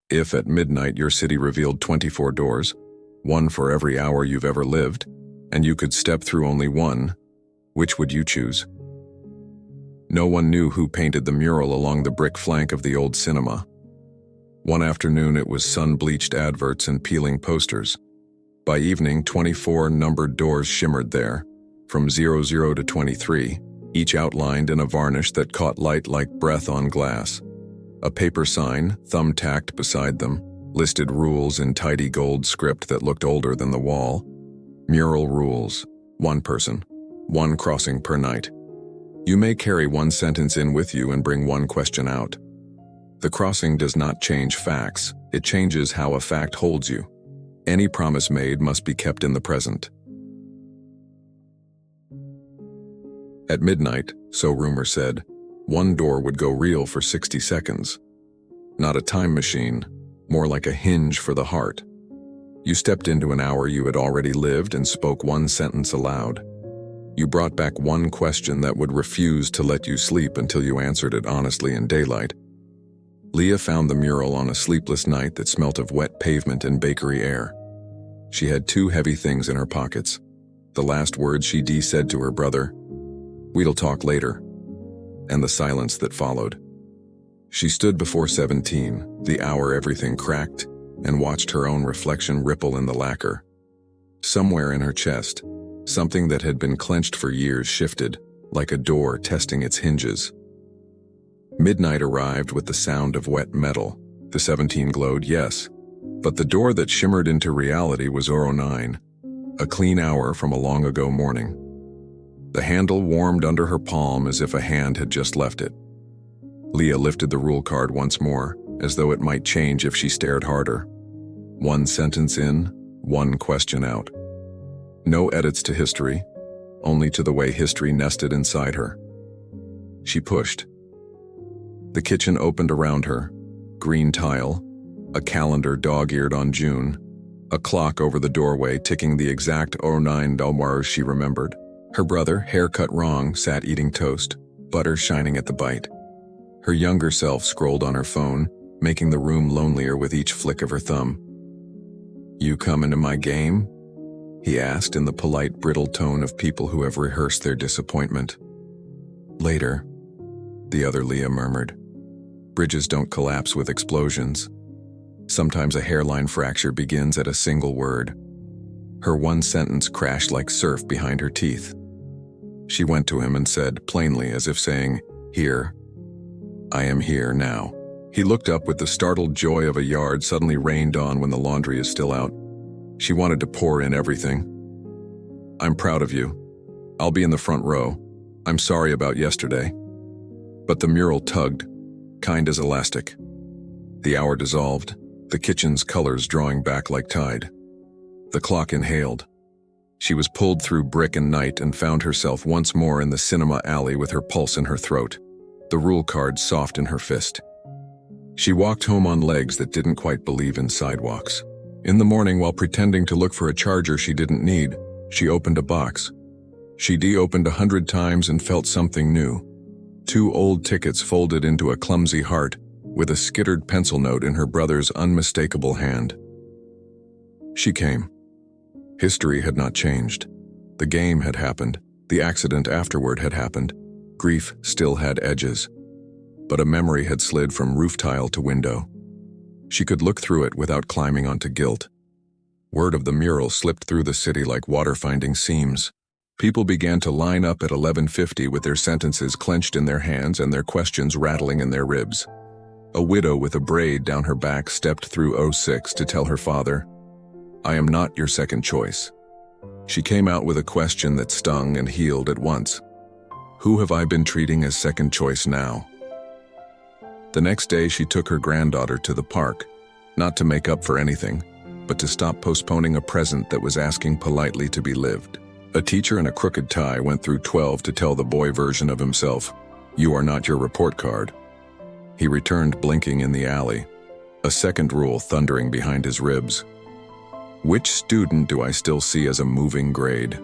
If at midnight your city revealed 24 doors, one for every hour you've ever lived, and you could step through only one, which would you choose? No one knew who painted the mural along the brick flank of the old cinema. One afternoon it was sun-bleached adverts and peeling posters. By evening, 24 numbered doors shimmered there, from 00 to 23, each outlined in a varnish that caught light like breath on glass. A paper sign, thumb-tacked beside them, listed rules in tidy gold script that looked older than the wall. Mural rules: 1 person, 1 crossing per night. You may carry 1 sentence in with you and bring 1 question out. The crossing does not change facts, it changes how a fact holds you. Any promise made must be kept in the present. At midnight, so rumor said, 1 door would go real for 60 seconds. Not a time machine, more like a hinge for the heart. You stepped into an hour you had already lived and spoke 1 sentence aloud. You brought back 1 question that would refuse to let you sleep until you answered it honestly in daylight. Leah found the mural on a sleepless night that smelt of wet pavement and bakery air. She had 2 heavy things in her pockets. The last words she said to her brother, "We'll talk later," and the silence that followed. She stood before 17, the hour everything cracked, and watched her own reflection ripple in the lacquer. Somewhere in her chest, something that had been clenched for years shifted, like a door testing its hinges. Midnight arrived with the sound of wet metal. The 17 glowed, yes, but the door that shimmered into reality was 09, a clean hour from a long ago morning. The handle warmed under her palm as if a hand had just left it. Leah lifted the rule card once more, as though it might change if she stared harder. 1 sentence in, 1 question out. No edits to history, only to the way history nested inside her. She pushed. The kitchen opened around her, green tile, a calendar dog-eared on June, a clock over the doorway ticking the exact 09 hours she remembered. Her brother, hair cut wrong, sat eating toast, butter shining at the bite. Her younger self scrolled on her phone, making the room lonelier with each flick of her thumb. "You come into my game?" he asked in the polite, brittle tone of people who have rehearsed their disappointment. "Later," the other Leah murmured. Bridges don't collapse with explosions. Sometimes a hairline fracture begins at a single word. Her 1 sentence crashed like surf behind her teeth. She went to him and said, plainly, as if saying, "Here. I am here now." He looked up with the startled joy of a yard suddenly rained on when the laundry is still out. She wanted to pour in everything. "I'm proud of you. I'll be in the front row. I'm sorry about yesterday." But the mural tugged, kind as elastic. The hour dissolved, the kitchen's colors drawing back like tide. The clock inhaled. She was pulled through brick and night and found herself once more in the cinema alley with her pulse in her throat, the rule card soft in her fist. She walked home on legs that didn't quite believe in sidewalks. In the morning, while pretending to look for a charger she didn't need, she opened a box. She opened 100 times and felt something new. 2 old tickets folded into a clumsy heart, with a skittered pencil note in her brother's unmistakable hand. She came. History had not changed. The game had happened. The accident afterward had happened. Grief still had edges. But a memory had slid from roof tile to window. She could look through it without climbing onto guilt. Word of the mural slipped through the city like water finding seams. People began to line up at 11:50 with their sentences clenched in their hands and their questions rattling in their ribs. A widow with a braid down her back stepped through 06 to tell her father, "I am not your second choice." She came out with a question that stung and healed at once. Who have I been treating as second choice now? The next day she took her granddaughter to the park, not to make up for anything, but to stop postponing a present that was asking politely to be lived. A teacher in a crooked tie went through 12 to tell the boy version of himself, "You are not your report card." He returned blinking in the alley, a second rule thundering behind his ribs. Which student do I still see as a moving grade?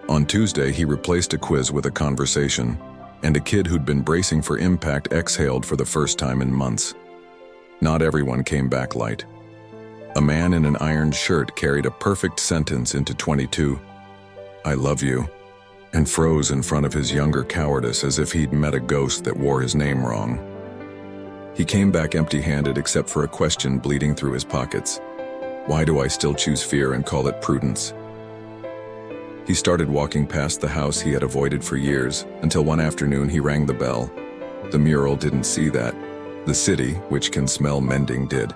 On Tuesday, he replaced a quiz with a conversation, and a kid who'd been bracing for impact exhaled for the first time in months. Not everyone came back light. A man in an ironed shirt carried a perfect sentence into 22, "I love you," and froze in front of his younger cowardice as if he'd met a ghost that wore his name wrong. He came back empty-handed except for a question bleeding through his pockets. Why do I still choose fear and call it prudence? He started walking past the house he had avoided for years, until one afternoon he rang the bell. The mural didn't see that. The city, which can smell mending, did.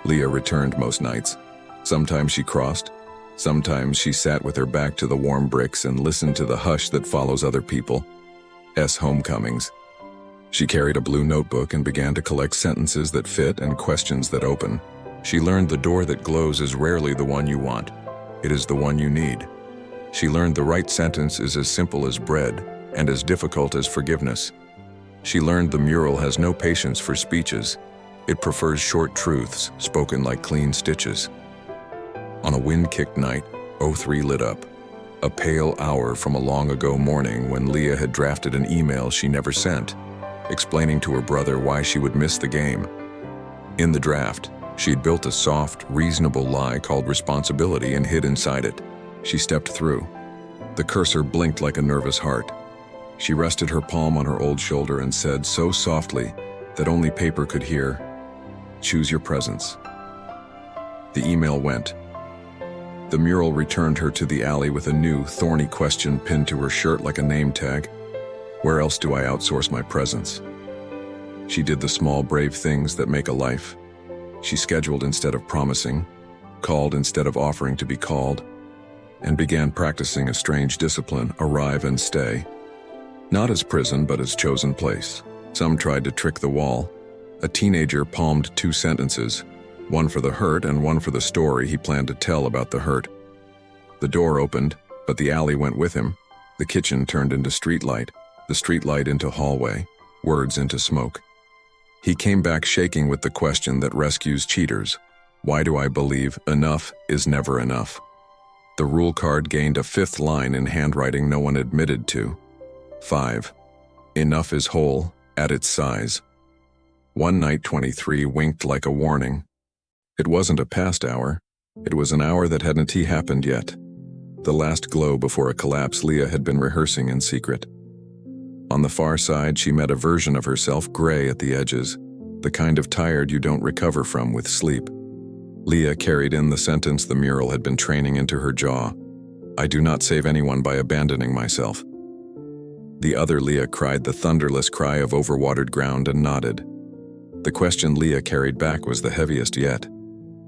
Leah returned most nights. Sometimes she crossed. Sometimes she sat with her back to the warm bricks and listened to the hush that follows other people's homecomings. She carried a blue notebook and began to collect sentences that fit and questions that open. She learned the door that glows is rarely the one you want. It is the one you need. She learned the right sentence is as simple as bread and as difficult as forgiveness. She learned the mural has no patience for speeches. It prefers short truths spoken like clean stitches. On a wind-kicked night, 03 lit up. A pale hour from a long-ago morning when Leah had drafted an email she never sent, explaining to her brother why she would miss the game. In the draft, she'd built a soft, reasonable lie called responsibility and hid inside it. She stepped through. The cursor blinked like a nervous heart. She rested her palm on her old shoulder and said so softly that only paper could hear, "Choose your presence." The email went. The mural returned her to the alley with a new, thorny question pinned to her shirt like a name tag. Where else do I outsource my presence? She did the small, brave things that make a life. She scheduled instead of promising, called instead of offering to be called, and began practicing a strange discipline, arrive and stay. Not as prison, but as chosen place. Some tried to trick the wall. A teenager palmed 2 sentences, one for the hurt and one for the story he planned to tell about the hurt. The door opened, but the alley went with him. The kitchen turned into streetlight, the streetlight into hallway, words into smoke. He came back shaking with the question that rescues cheaters. Why do I believe enough is never enough? The rule card gained a 5th line in handwriting no one admitted to. 5. Enough is whole, at its size. One night 23 winked like a warning. It wasn't a past hour. It was an hour that hadn't happened yet. The last glow before a collapse Leah had been rehearsing in secret. On the far side, she met a version of herself gray at the edges, the kind of tired you don't recover from with sleep. Leah carried in the sentence the mural had been training into her jaw. I do not save anyone by abandoning myself. The other Leah cried the thunderless cry of overwatered ground and nodded. The question Leah carried back was the heaviest yet.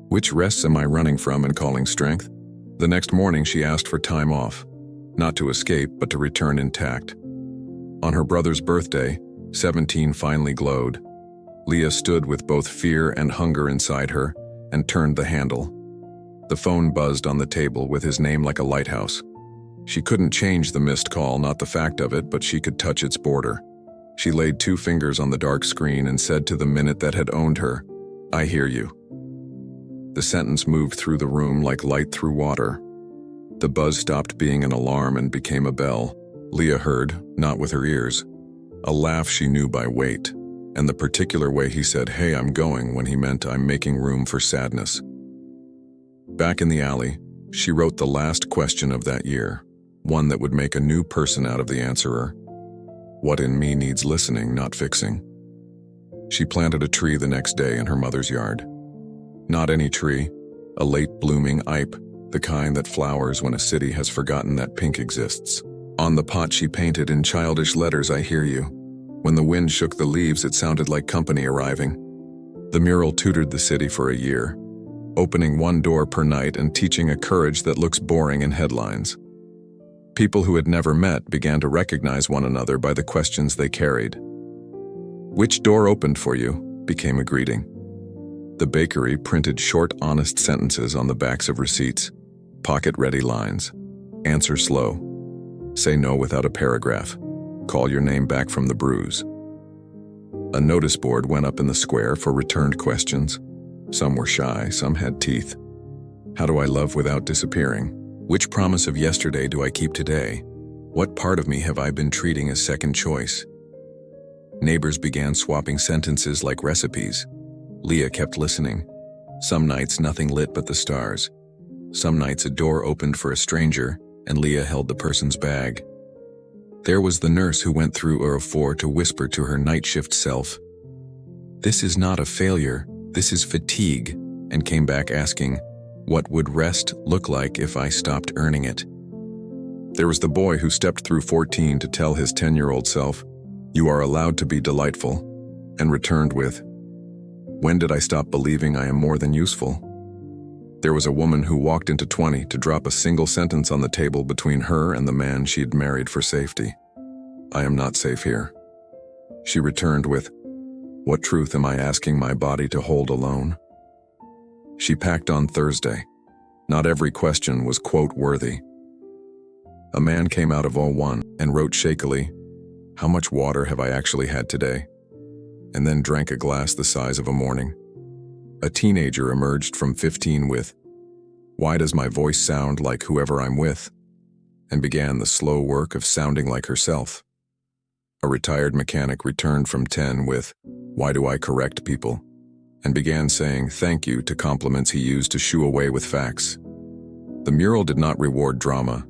Which rests am I running from and calling strength? The next morning she asked for time off, not to escape but to return intact. On her brother's birthday, 17 finally glowed. Leah stood with both fear and hunger inside her and turned the handle. The phone buzzed on the table with his name like a lighthouse. She couldn't change the missed call, not the fact of it, but she could touch its border. She laid 2 fingers on the dark screen and said to the minute that had owned her, I hear you. The sentence moved through the room like light through water. The buzz stopped being an alarm and became a bell. Leah heard, not with her ears, a laugh she knew by weight, and the particular way he said, hey, I'm going, when he meant I'm making room for sadness. Back in the alley, she wrote the last question of that year, one that would make a new person out of the answerer. What in me needs listening, not fixing? She planted a tree the next day in her mother's yard. Not any tree, a late-blooming ipe, the kind that flowers when a city has forgotten that pink exists. On the pot she painted in childish letters, I hear you. When the wind shook the leaves, it sounded like company arriving. The mural tutored the city for a year, opening 1 door per night and teaching a courage that looks boring in headlines. People who had never met began to recognize one another by the questions they carried. Which door opened for you became a greeting. The bakery printed short, honest sentences on the backs of receipts, pocket-ready lines. Answer slow. Say no without a paragraph. Call your name back from the bruise. A notice board went up in the square for returned questions. Some were shy, some had teeth. How do I love without disappearing? Which promise of yesterday do I keep today? What part of me have I been treating as second choice? Neighbors began swapping sentences like recipes. Leah kept listening. Some nights nothing lit but the stars. Some nights a door opened for a stranger, and Leah held the person's bag. There was the nurse who went through Ur4 to whisper to her night shift self, "This is not a failure, this is fatigue," and came back asking, "What would rest look like if I stopped earning it?" There was the boy who stepped through 14 to tell his 10-year-old self, "You are allowed to be delightful," and returned with, "When did I stop believing I am more than useful?" There was a woman who walked into 20 to drop a single sentence on the table between her and the man she'd married for safety. "I am not safe here." She returned with, "What truth am I asking my body to hold alone?" She packed on Thursday. Not every question was quote-worthy. A man came out of 01 and wrote shakily, "How much water have I actually had today?" and then drank a glass the size of a morning. A teenager emerged from 15 with, "Why does my voice sound like whoever I'm with?" and began the slow work of sounding like herself. A retired mechanic returned from 10 with, "Why do I correct people?" and began saying thank you to compliments he used to shoo away with facts. The mural did not reward drama.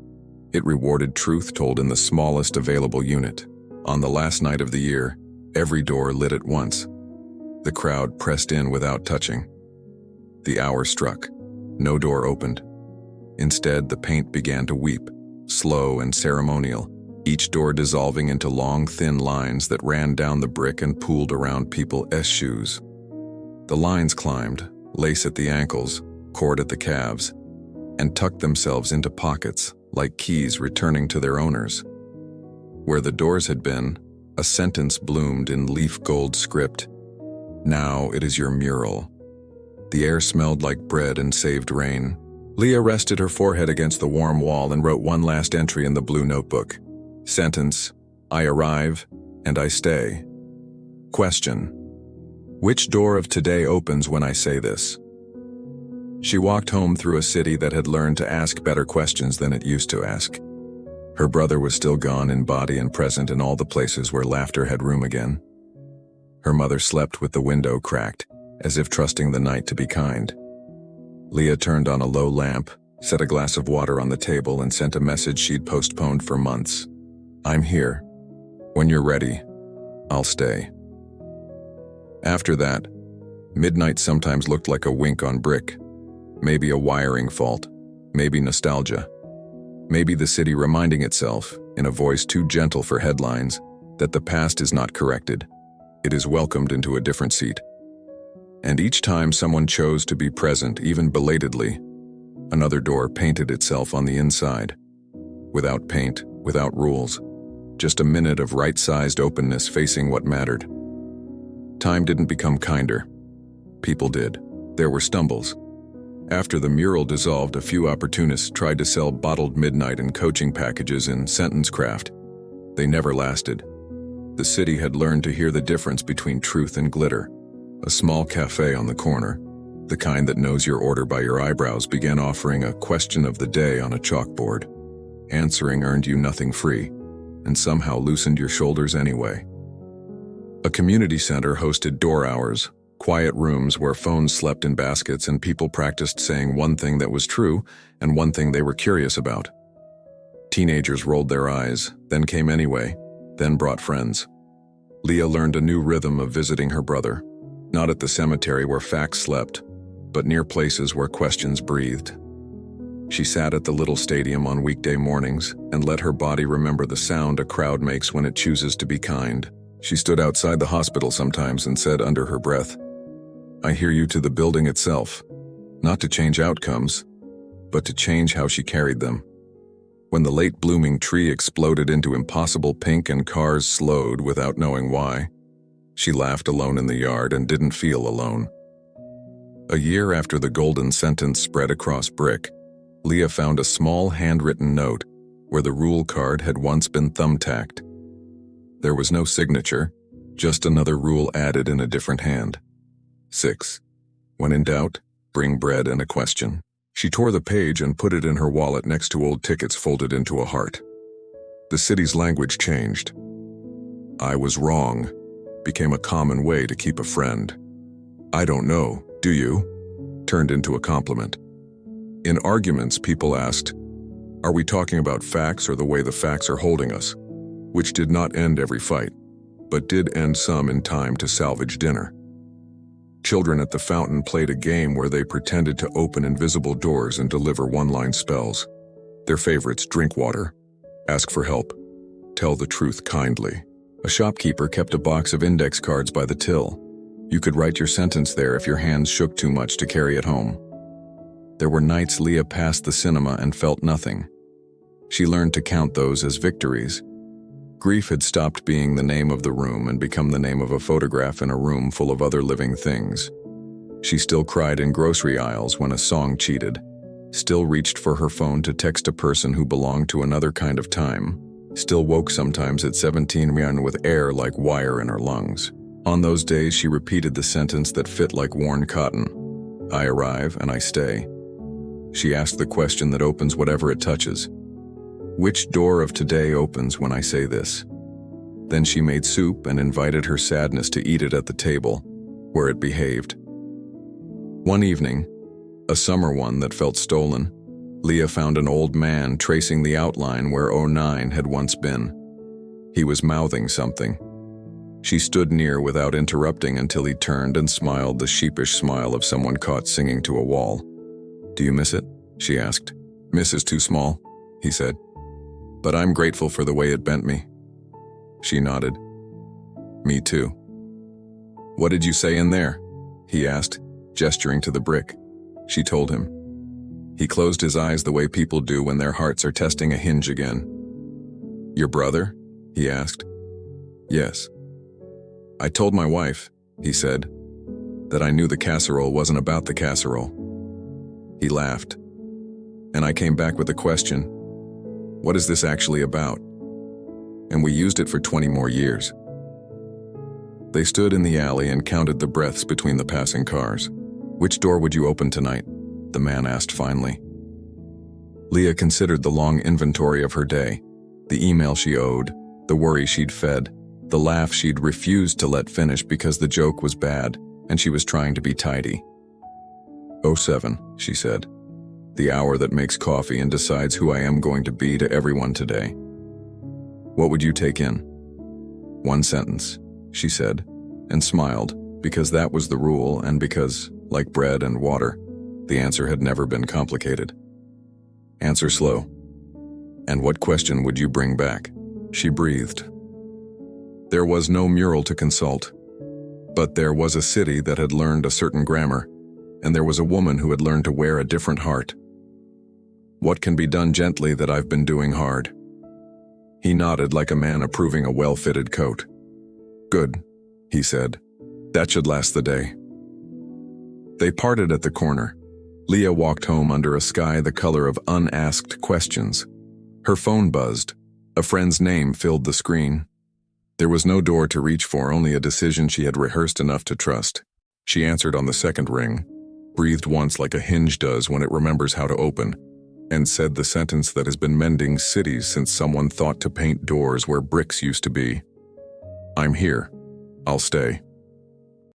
It rewarded truth told in the smallest available unit. On the last night of the year, every door lit at once. The crowd pressed in without touching. The hour struck. No door opened. Instead, the paint began to weep, slow and ceremonial, each door dissolving into long, thin lines that ran down the brick and pooled around people's shoes. The lines climbed, lace at the ankles, cord at the calves, and tucked themselves into pockets like keys returning to their owners. Where the doors had been, a sentence bloomed in leaf gold script. "Now it is your mural." The air smelled like bread and saved rain. Leah rested her forehead against the warm wall and wrote one last entry in the blue notebook. Sentence, "I arrive and I stay." Question, which door of today opens when I say this? She walked home through a city that had learned to ask better questions than it used to ask. Her brother was still gone in body and present in all the places where laughter had room again. Her mother slept with the window cracked, as if trusting the night to be kind. Leah turned on a low lamp, set a glass of water on the table, and sent a message she'd postponed for months. "I'm here. When you're ready, I'll stay." After that, midnight sometimes looked like a wink on brick. Maybe a wiring fault. Maybe nostalgia. Maybe the city reminding itself, in a voice too gentle for headlines, that the past is not corrected. It is welcomed into a different seat. And each time someone chose to be present, even belatedly, another door painted itself on the inside. Without paint, without rules. Just a minute of right-sized openness facing what mattered. Time didn't become kinder. People did. There were stumbles. After the mural dissolved, a few opportunists tried to sell bottled midnight and coaching packages in sentence craft. They never lasted. The city had learned to hear the difference between truth and glitter. A small cafe on the corner, the kind that knows your order by your eyebrows, began offering a question of the day on a chalkboard. Answering earned you nothing free, and somehow loosened your shoulders anyway. A community center hosted door hours, quiet rooms where phones slept in baskets and people practiced saying one thing that was true and one thing they were curious about. Teenagers rolled their eyes, then came anyway, then brought friends. Leah learned a new rhythm of visiting her brother, not at the cemetery where facts slept, but near places where questions breathed. She sat at the little stadium on weekday mornings and let her body remember the sound a crowd makes when it chooses to be kind. She stood outside the hospital sometimes and said under her breath, "I hear you," to the building itself, not to change outcomes, but to change how she carried them. When the late blooming tree exploded into impossible pink and cars slowed without knowing why, she laughed alone in the yard and didn't feel alone. A year after the golden sentence spread across brick, Leah found a small handwritten note where the rule card had once been thumbtacked. There was no signature, just another rule added in a different hand. 6. When in doubt, bring bread and a question. She tore the page and put it in her wallet next to old tickets folded into a heart. The city's language changed. "I was wrong" became a common way to keep a friend. "I don't know, do you?" turned into a compliment. In arguments, people asked, "Are we talking about facts or the way the facts are holding us?" Which did not end every fight, but did end some in time to salvage dinner. Children at the fountain played a game where they pretended to open invisible doors and deliver one-line spells. Their favorites: drink water, ask for help, tell the truth kindly. A shopkeeper kept a box of index cards by the till. You could write your sentence there if your hands shook too much to carry it home. There were nights Leah passed the cinema and felt nothing. She learned to count those as victories. Grief had stopped being the name of the room and become the name of a photograph in a room full of other living things. She still cried in grocery aisles when a song cheated, still reached for her phone to text a person who belonged to another kind of time, still woke sometimes at 17 with air like wire in her lungs. On those days, she repeated the sentence that fit like worn cotton: "I arrive and I stay." She asked the question that opens whatever it touches: which door of today opens when I say this? Then she made soup and invited her sadness to eat it at the table, where it behaved. One evening, a summer one that felt stolen, Leah found an old man tracing the outline where 09 had once been. He was mouthing something. She stood near without interrupting until he turned and smiled the sheepish smile of someone caught singing to a wall. "Do you miss it?" she asked. "Miss is too small," he said. "But I'm grateful for the way it bent me." She nodded. "Me too." "What did you say in there?" he asked, gesturing to the brick. She told him. He closed his eyes the way people do when their hearts are testing a hinge again. "Your brother?" he asked. "Yes." "I told my wife," he said, "that I knew the casserole wasn't about the casserole." He laughed. "And I came back with a question. What is this actually about?" And we used it for 20 more years. They stood in the alley and counted the breaths between the passing cars. "Which door would you open tonight?" the man asked finally. Leah considered the long inventory of her day, the email she owed, the worry she'd fed, the laugh she'd refused to let finish because the joke was bad and she was trying to be tidy. 07, she said. "The hour that makes coffee and decides who I am going to be to everyone today." "What would you take in?" "One sentence," she said, and smiled, because that was the rule and because, like bread and water, the answer had never been complicated. "Answer slow." "And what question would you bring back?" She breathed. There was no mural to consult, but there was a city that had learned a certain grammar, and there was a woman who had learned to wear a different heart. "What can be done gently that I've been doing hard?" He nodded like a man approving a well-fitted coat. "Good," he said. "That should last the day." They parted at the corner. Leah walked home under a sky the color of unasked questions. Her phone buzzed. A friend's name filled the screen. There was no door to reach for, only a decision she had rehearsed enough to trust. She answered on the second ring, breathed once like a hinge does when it remembers how to open, and said the sentence that has been mending cities since someone thought to paint doors where bricks used to be. "I'm here. I'll stay."